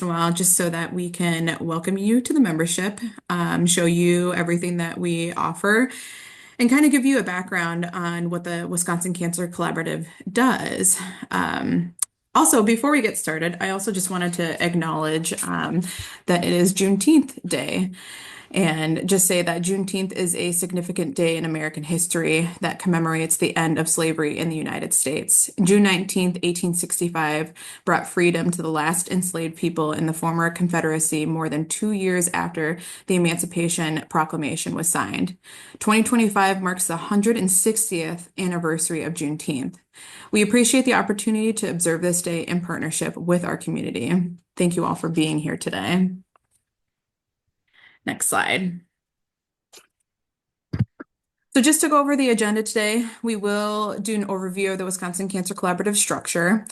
in a while just so that we can welcome you to the membership, show you everything that we offer, and kind of give you a background on what the Wisconsin Cancer Collaborative does. Also, before we get started, I also just wanted to acknowledge that it is Juneteenth Day. And just say that Juneteenth is a significant day in American history that commemorates the end of slavery in the United States. June 19th, 1865, brought freedom to the last enslaved people in the former Confederacy more than 2 years after the Emancipation Proclamation was signed. 2025 marks the 160th anniversary of Juneteenth. We appreciate the opportunity to observe this day in partnership with our community. Thank you all for being here today. Next slide. So just to go over the agenda today, we will do an overview of the Wisconsin Cancer Collaborative structure,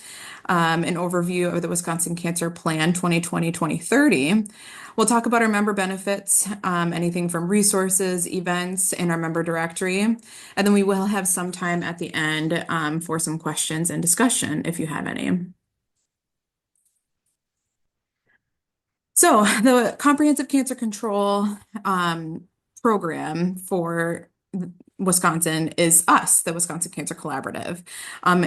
an overview of the Wisconsin Cancer Plan 2020-2030. We'll talk about our member benefits, anything from resources, events, and our member directory. And then we will have some time at the end for some questions and discussion if you have any. So the Comprehensive Cancer Control program for Wisconsin is us, the Wisconsin Cancer Collaborative.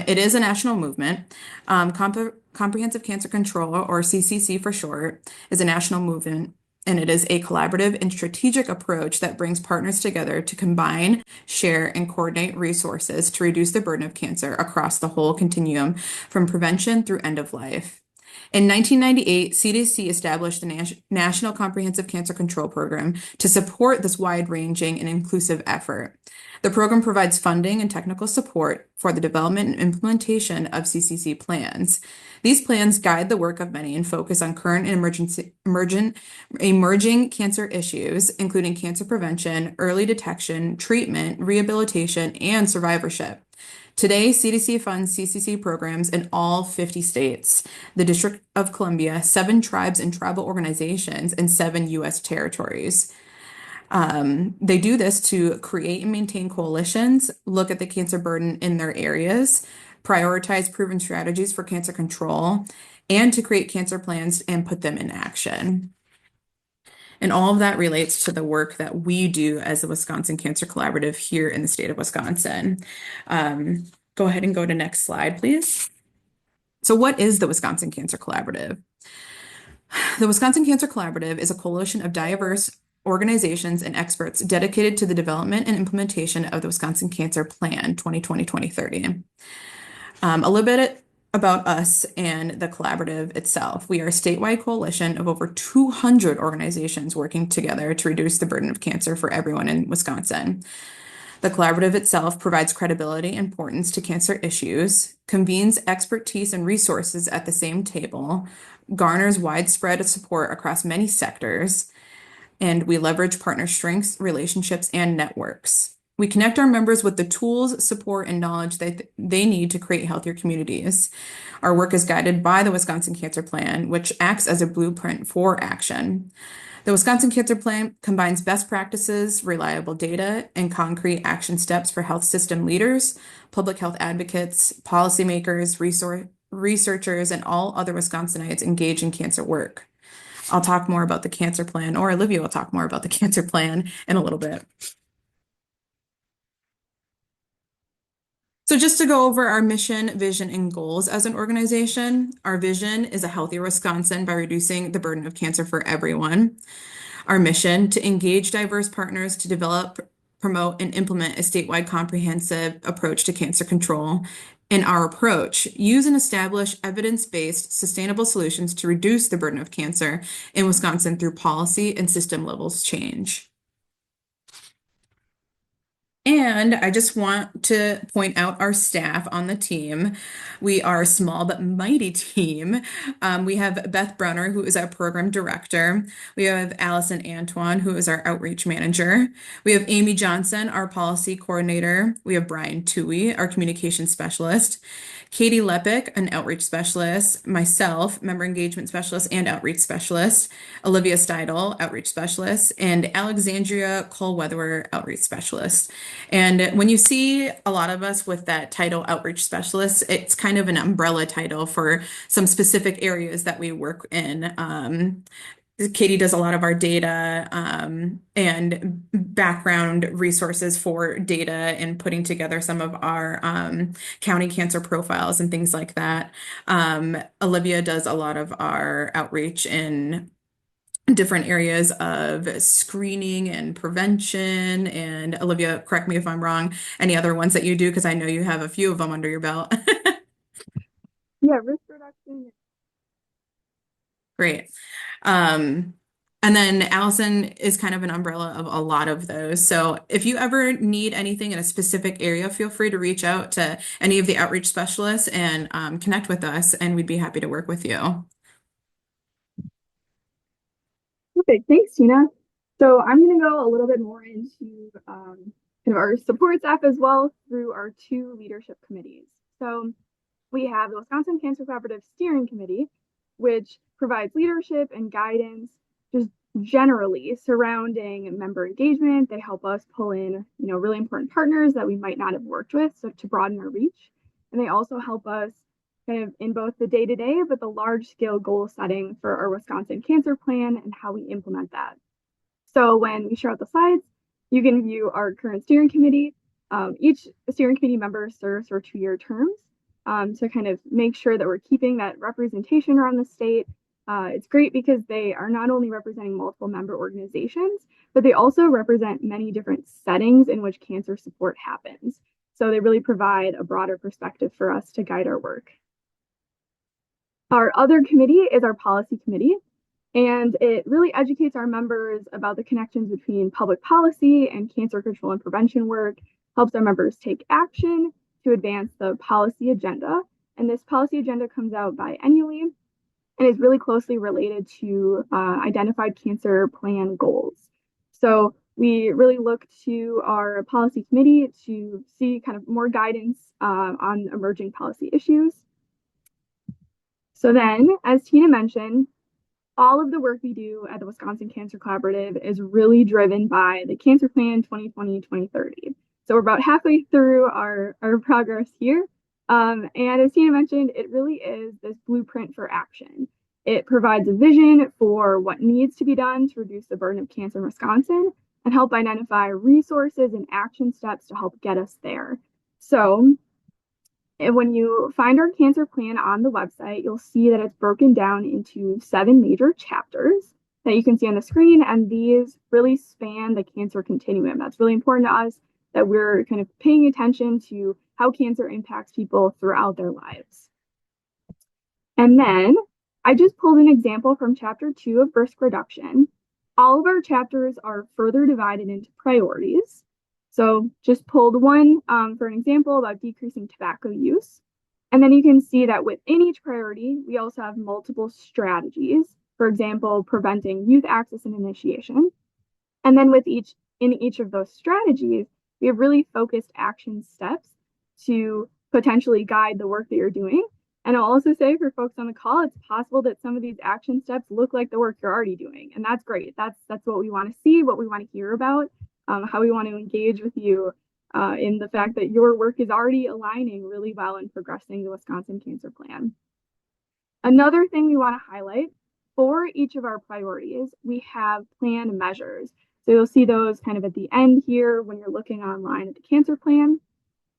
It is a national movement. Comprehensive Cancer Control, or CCC for short, is a national movement, and it is a collaborative and strategic approach that brings partners together to combine, share, and coordinate resources to reduce the burden of cancer across the whole continuum from prevention through end of life. In 1998, CDC established the National Comprehensive Cancer Control Program to support this wide-ranging and inclusive effort. The program provides funding and technical support for the development and implementation of CCC plans. These plans guide the work of many and focus on current and emerging cancer issues, including cancer prevention, early detection, treatment, rehabilitation, and survivorship. Today, CDC funds CCC programs in all 50 states, the District of Columbia, 7 tribes and tribal organizations, and 7 U.S. territories. They do this to create and maintain coalitions, look at the cancer burden in their areas, prioritize proven strategies for cancer control, and to create cancer plans and put them in action. And all of that relates to the work that we do as the Wisconsin Cancer Collaborative here in the state of Wisconsin. Go ahead and go to next slide, please. So what is the Wisconsin Cancer Collaborative? The Wisconsin Cancer Collaborative is a coalition of diverse organizations and experts dedicated to the development and implementation of the Wisconsin Cancer Plan 2020-2030. A little bit about us and the collaborative itself. We are a statewide coalition of over 200 organizations working together to reduce the burden of cancer for everyone in Wisconsin. The collaborative itself provides credibility and importance to cancer issues, convenes expertise and resources at the same table, garners widespread support across many sectors, and we leverage partner strengths, relationships, and networks. We connect our members with the tools, support, and knowledge that they need to create healthier communities. Our work is guided by the Wisconsin Cancer Plan, which acts as a blueprint for action. The Wisconsin Cancer Plan combines best practices, reliable data, and concrete action steps for health system leaders, public health advocates, policymakers, researchers, and all other Wisconsinites engaged in cancer work. I'll talk more about the cancer plan, or Olivia will talk more about the cancer plan in a little bit. So just to go over our mission, vision, and goals as an organization, our vision is a healthier Wisconsin by reducing the burden of cancer for everyone. Our mission, to engage diverse partners to develop, promote, and implement a statewide comprehensive approach to cancer control. In our approach, use and establish evidence-based sustainable solutions to reduce the burden of cancer in Wisconsin through policy and system levels change. And I just want to point out our staff on the team. We are a small but mighty team. We have Beth Brunner, who is our program director. We have Allison Antoine, who is our outreach manager. We have Amy Johnson, our policy coordinator. We have Brian Toohey, our communication specialist. Katie Lepick, an outreach specialist, myself, member engagement specialist and outreach specialist, Olivia Steidel, outreach specialist, and Alexandria Colweather, outreach specialist. And when you see a lot of us with that title outreach specialist, it's kind of an umbrella title for some specific areas that we work in. Katie does a lot of our data and background resources for data and putting together some of our county cancer profiles and things like that. Olivia does a lot of our outreach in different areas of screening and prevention. And Olivia, correct me if I'm wrong, any other ones that you do, because I know you have a few of them under your belt. Yeah, risk reduction. Great. Um, and then Allison is kind of an umbrella of a lot of those. So if you ever need anything in a specific area, feel free to reach out to any of the outreach specialists and connect with us, and we'd be happy to work with you. Perfect. Thanks, Tina. So I'm going to go a little bit more into kind of our support staff as well through our two leadership committees. So we have the Wisconsin Cancer Collaborative Steering Committee, which provides leadership and guidance just generally surrounding member engagement. They help us pull in, really important partners that we might not have worked with, so to broaden our reach. And they also help us kind of in both the day-to-day, but the large-scale goal setting for our Wisconsin Cancer Plan and how we implement that. So when we share out the slides, you can view our current steering committee. Each steering committee member serves for 2-year terms to kind of make sure that we're keeping that representation around the state. It's great because they are not only representing multiple member organizations, but they also represent many different settings in which cancer support happens. So they really provide a broader perspective for us to guide our work. Our other committee is our policy committee, and it really educates our members about the connections between public policy and cancer control and prevention work, helps our members take action to advance the policy agenda. And this policy agenda comes out biannually and is really closely related to identified cancer plan goals. So we really look to our policy committee to see kind of more guidance on emerging policy issues. So then, as Tina mentioned, all of the work we do at the Wisconsin Cancer Collaborative is really driven by the Cancer Plan 2020-2030. So we're about halfway through our progress here. And as Tina mentioned, it really is this blueprint for action. It provides a vision for what needs to be done to reduce the burden of cancer in Wisconsin and help identify resources and action steps to help get us there. So when you find our cancer plan on the website, you'll see that it's broken down into 7 major chapters that you can see on the screen, and these really span the cancer continuum. That's really important to us that we're kind of paying attention to how cancer impacts people throughout their lives. And then I just pulled an example from chapter 2 of risk reduction. All of our chapters are further divided into priorities. So just pulled one for an example about decreasing tobacco use. And then you can see that within each priority, we also have multiple strategies. For example, preventing youth access and initiation. And then in each of those strategies, we have really focused action steps to potentially guide the work that you're doing. And I'll also say for folks on the call, it's possible that some of these action steps look like the work you're already doing. And that's great. That's what we want to see, what we want to hear about, how we want to engage with you in the fact that your work is already aligning really well in progressing the Wisconsin Cancer Plan. Another thing we want to highlight for each of our priorities, we have plan measures. So you'll see those kind of at the end here when you're looking online at the cancer plan.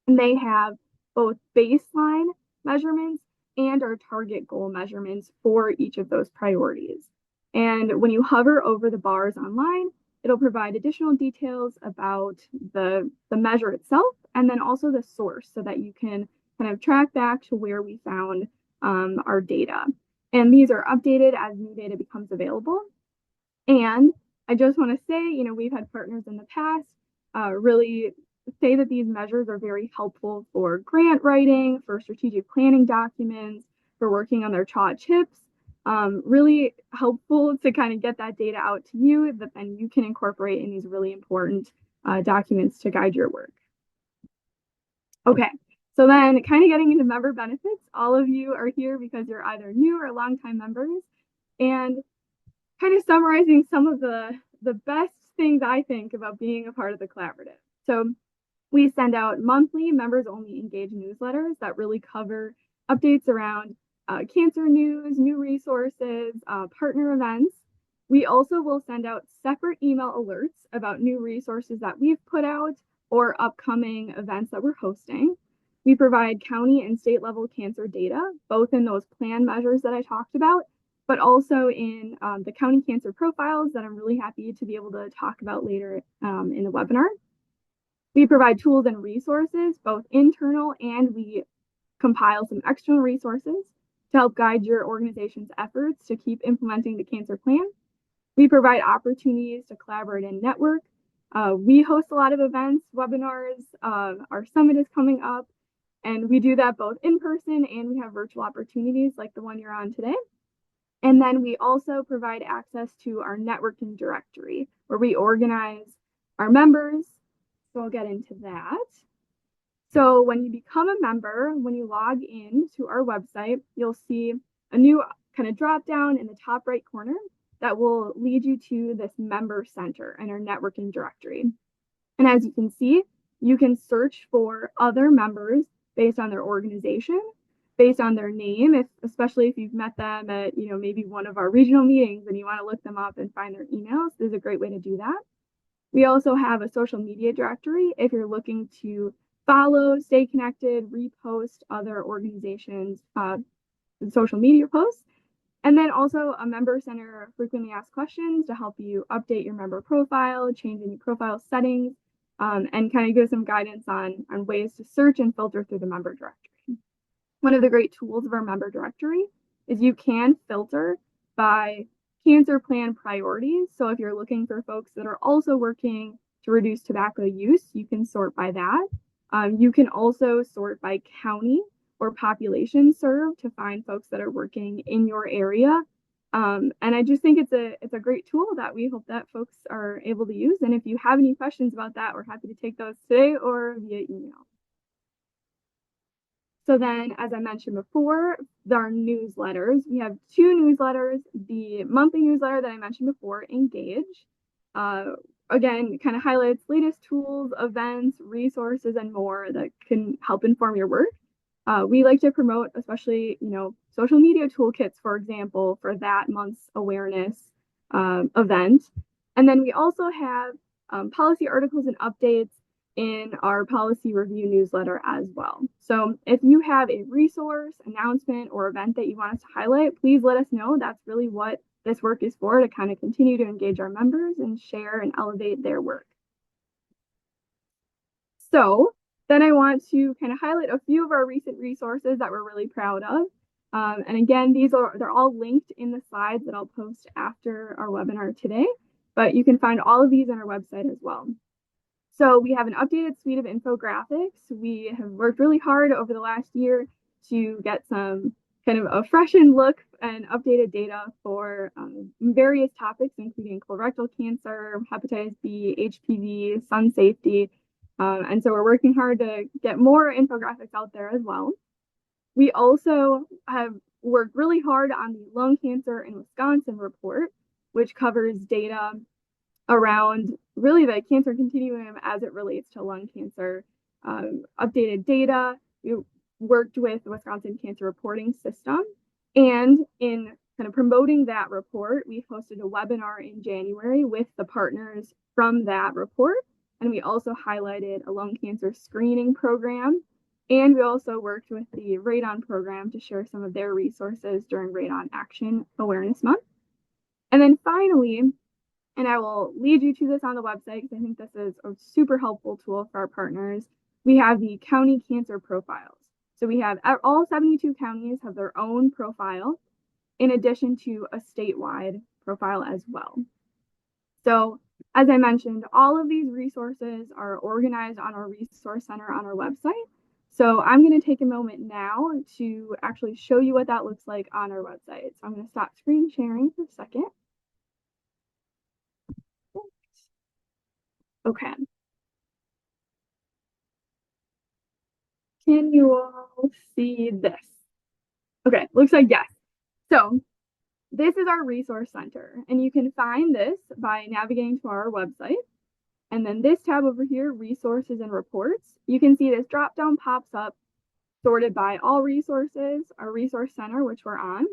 And they have both baseline measurements and our target goal measurements for each of those priorities. And when you hover over the bars online, it'll provide additional details about the measure itself and then also the source so that you can kind of track back to where we found our data. And these are updated as new data becomes available. And I just want to say, we've had partners in the past really say that these measures are very helpful for grant writing, for strategic planning documents, for working on their CHA chips. Really helpful to kind of get that data out to you that then you can incorporate in these really important documents to guide your work. Okay, so then kind of getting into member benefits, all of you are here because you're either new or longtime members, and kind of summarizing some of the best things I think about being a part of the collaborative. So We send out monthly members-only engaged newsletters that really cover updates around cancer news, new resources, partner events. We also will send out separate email alerts about new resources that we've put out or upcoming events that we're hosting. We provide county and state level cancer data, both in those plan measures that I talked about, but also in the county cancer profiles that I'm really happy to be able to talk about later in the webinar. We provide tools and resources, both internal, and we compile some external resources to help guide your organization's efforts to keep implementing the cancer plan. We provide opportunities to collaborate and network. We host a lot of events, webinars. Our summit is coming up, and we do that both in person and we have virtual opportunities like the one you're on today. And then we also provide access to our networking directory where we organize our members. So I'll get into that. So when you become a member, when you log in to our website, you'll see a new kind of drop down in the top right corner that will lead you to this member center and our networking directory. And as you can see, you can search for other members based on their organization, based on their name, especially if you've met them at, maybe one of our regional meetings and you want to look them up and find their emails. This is a great way to do that. We also have a social media directory if you're looking to follow, stay connected, repost other organizations' social media posts. And then also a member center frequently asked questions to help you update your member profile, change any profile settings, and kind of give some guidance on ways to search and filter through the member directory. One of the great tools of our member directory is you can filter by cancer plan priorities. So if you're looking for folks that are also working to reduce tobacco use, you can sort by that. You can also sort by county or population served to find folks that are working in your area. And I just think it's a great tool that we hope that folks are able to use. And if you have any questions about that, we're happy to take those today or via email. So then, as I mentioned before, there are newsletters. We have two newsletters. The monthly newsletter that I mentioned before, Engage, again, kind of highlights latest tools, events, resources, and more that can help inform your work. We like to promote, especially, social media toolkits, for example, for that month's awareness event. And then we also have policy articles and updates in our policy review newsletter as well. So if you have a resource, announcement, or event that you want us to highlight, please let us know. That's really what this work is for, to kind of continue to engage our members and share and elevate their work. So then I want to kind of highlight a few of our recent resources that we're really proud of. And again, they're all linked in the slides that I'll post after our webinar today, but you can find all of these on our website as well. So we have an updated suite of infographics. We have worked really hard over the last year to get some kind of a freshened look and updated data for various topics, including colorectal cancer, hepatitis B, HPV, sun safety. And so we're working hard to get more infographics out there as well. We also have worked really hard on the Lung Cancer in Wisconsin report, which covers data around really the cancer continuum as it relates to lung cancer, updated data. We worked with the Wisconsin Cancer Reporting System, and in kind of promoting that report, we hosted a webinar in January with the partners from that report, and we also highlighted a lung cancer screening program, and we also worked with the Radon program to share some of their resources during Radon Action Awareness Month. And then finally, and I will lead you to this on the website because I think this is a super helpful tool for our partners, we have the county cancer profiles. So we have all 72 counties have their own profile in addition to a statewide profile as well. So as I mentioned, all of these resources are organized on our resource center on our website. So I'm going to take a moment now to actually show you what that looks like on our website. So I'm going to stop screen sharing for a second. Okay. Can you all see this? Okay, looks like yes. So this is our resource center, and you can find this by navigating to our website. And then this tab over here, resources and reports, you can see this drop down pops up sorted by all resources, our resource center, which we're on,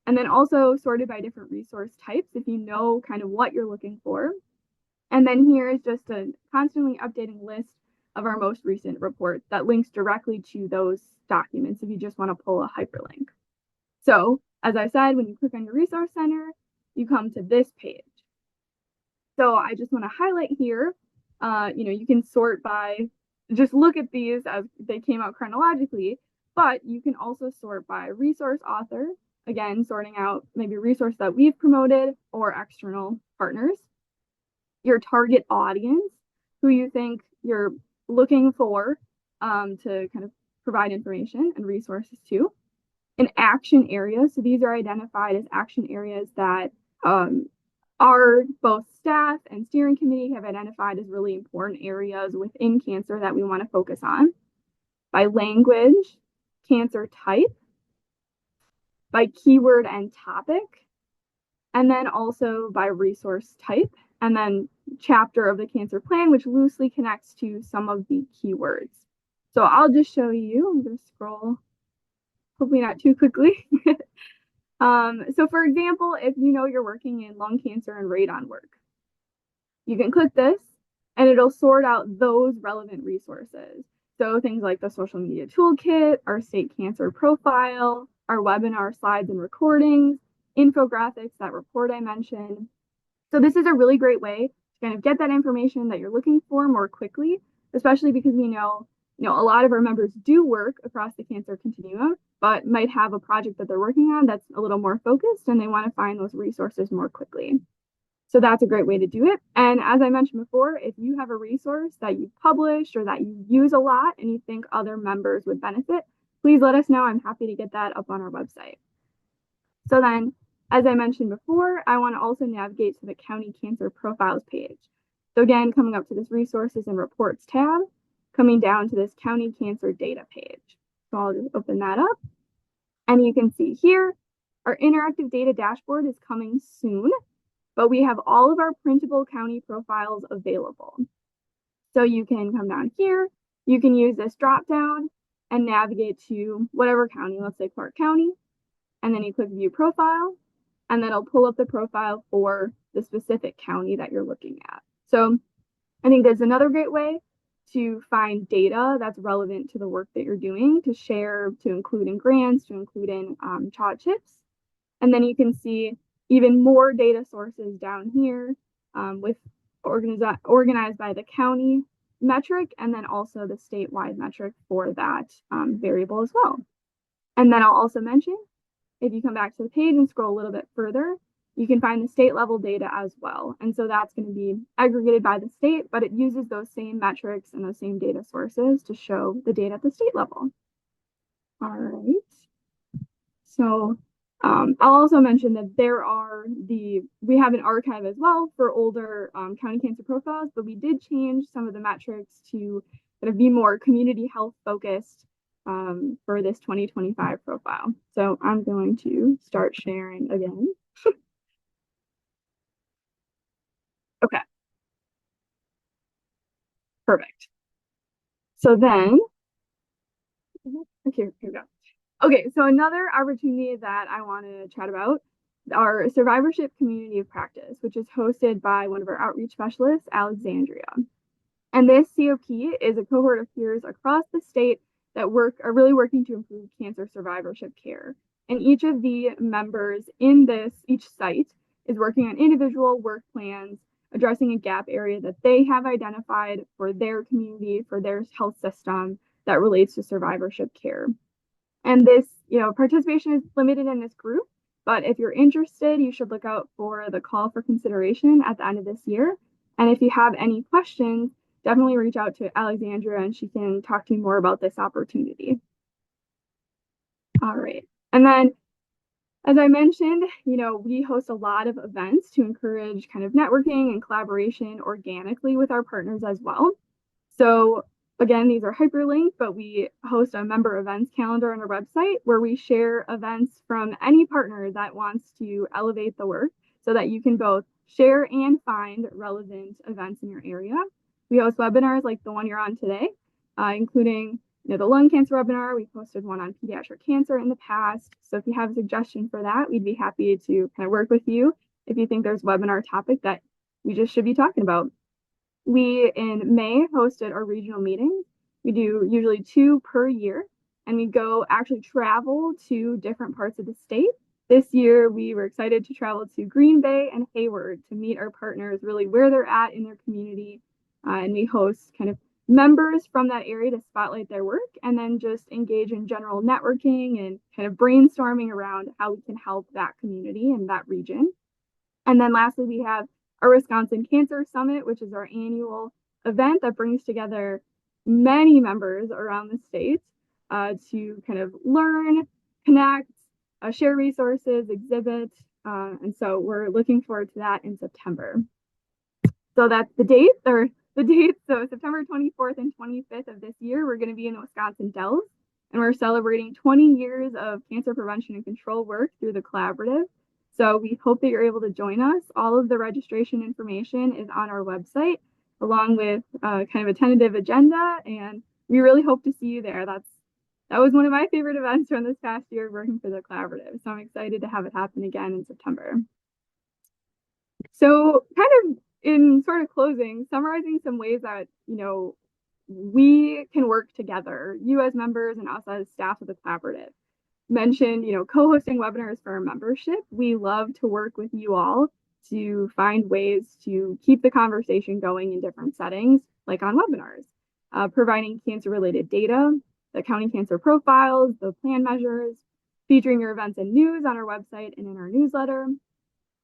and then also sorted by different resource types if you know kind of what you're looking for. And then here is just a constantly updating list of our most recent reports that links directly to those documents if you just want to pull a hyperlink. So as I said, when you click on your resource center, you come to this page. So I just want to highlight here, you can sort by, just look at these as they came out chronologically, but you can also sort by resource author, again, sorting out maybe a resource that we've promoted or external partners, your target audience, who you think you're looking for to kind of provide information and resources to, an action area. So these are identified as action areas that our both staff and steering committee have identified as really important areas within cancer that we want to focus on. By language, cancer type, by keyword and topic, and then also by resource type, and then chapter of the cancer plan, which loosely connects to some of the keywords. So I'll just show you, I'm going to scroll, hopefully not too quickly. So for example, if you know you're working in lung cancer and radon work, you can click this and it'll sort out those relevant resources. So things like the social media toolkit, our state cancer profile, our webinar slides and recordings, infographics, that report I mentioned. So this is a really great way to kind of get that information that you're looking for more quickly, especially because we know, a lot of our members do work across the cancer continuum, but might have a project that they're working on that's a little more focused and they want to find those resources more quickly. So that's a great way to do it. And as I mentioned before, if you have a resource that you've published or that you use a lot and you think other members would benefit, please let us know. I'm happy to get that up on our website. So then, as I mentioned before, I want to also navigate to the county cancer profiles page. So again, coming up to this resources and reports tab, coming down to this county cancer data page. So I'll just open that up. And you can see here, our interactive data dashboard is coming soon, but we have all of our printable county profiles available. So you can come down here, you can use this drop down and navigate to whatever county, let's say Clark County, and then you click view profile, and then it'll pull up the profile for the specific county that you're looking at. So I think there's another great way to find data that's relevant to the work that you're doing, to share, to include in grants, to include in CHOT chips. And then you can see even more data sources down here with organized by the county metric, and then also the statewide metric for that variable as well. And then I'll also mention, if you come back to the page and scroll a little bit further, you can find the state level data as well. And so that's going to be aggregated by the state, but it uses those same metrics and those same data sources to show the data at the state level. All right. So I'll also mention that we have an archive as well for older county cancer profiles, but we did change some of the metrics to kind of be more community health focused for this 2025 profile. So I'm going to start sharing again. Okay. Perfect. So then, here we go. Okay, so another opportunity that I want to chat about, our survivorship community of practice, which is hosted by one of our outreach specialists, Alexandria. And this COP is a cohort of peers across the state that are really working to improve cancer survivorship care. And each of the members in each site is working on individual work plans, addressing a gap area that they have identified for their community, for their health system that relates to survivorship care. And this, participation is limited in this group, but if you're interested, you should look out for the call for consideration at the end of this year. And if you have any questions, definitely reach out to Alexandria and she can talk to you more about this opportunity. All right. And then, as I mentioned, we host a lot of events to encourage kind of networking and collaboration organically with our partners as well. So again, these are hyperlinked, but we host a member events calendar on our website where we share events from any partner that wants to elevate the work so that you can both share and find relevant events in your area. We host webinars like the one you're on today, including the lung cancer webinar. We posted one on pediatric cancer in the past. So if you have a suggestion for that, we'd be happy to kind of work with you if you think there's a webinar topic that we just should be talking about. We in May hosted our regional meetings. We do usually 2 per year, and we go actually travel to different parts of the state. This year, we were excited to travel to Green Bay and Hayward to meet our partners really where they're at in their community. And we host kind of members from that area to spotlight their work and then just engage in general networking and kind of brainstorming around how we can help that community and that region. And then lastly, we have our Wisconsin Cancer Summit, which is our annual event that brings together many members around the state to kind of learn, connect, share resources, exhibit. And so we're looking forward to that in September. So that's the dates. So September 24th and 25th of this year, we're going to be in Wisconsin Dells, and we're celebrating 20 years of cancer prevention and control work through the collaborative. So we hope that you're able to join us. All of the registration information is on our website, along with kind of a tentative agenda, and we really hope to see you there. That was one of my favorite events from this past year working for the collaborative. So I'm excited to have it happen again in September. So kind of in sort of closing, summarizing some ways that, we can work together, you as members and us as staff of the collaborative. Mentioned, co-hosting webinars for our membership. We love to work with you all to find ways to keep the conversation going in different settings, like on webinars, providing cancer-related data, the county cancer profiles, the plan measures, featuring your events and news on our website and in our newsletter,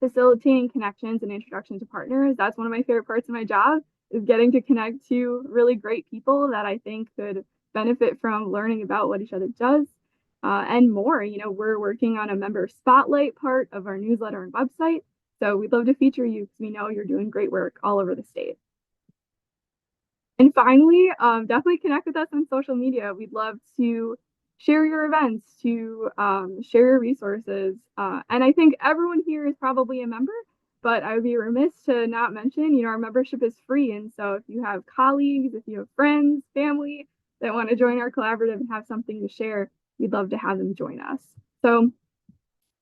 facilitating connections and introduction to partners. That's one of my favorite parts of my job, is getting to connect to really great people that I think could benefit from learning about what each other does. And more. We're working on a member spotlight part of our newsletter and website. So we'd love to feature you because we know you're doing great work all over the state. And finally, definitely connect with us on social media. We'd love to share your events, to share your resources. And I think everyone here is probably a member, but I would be remiss to not mention, our membership is free. And so if you have colleagues, if you have friends, family that want to join our collaborative and have something to share, we'd love to have them join us. So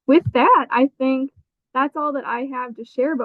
with that, I think that's all that I have to share. But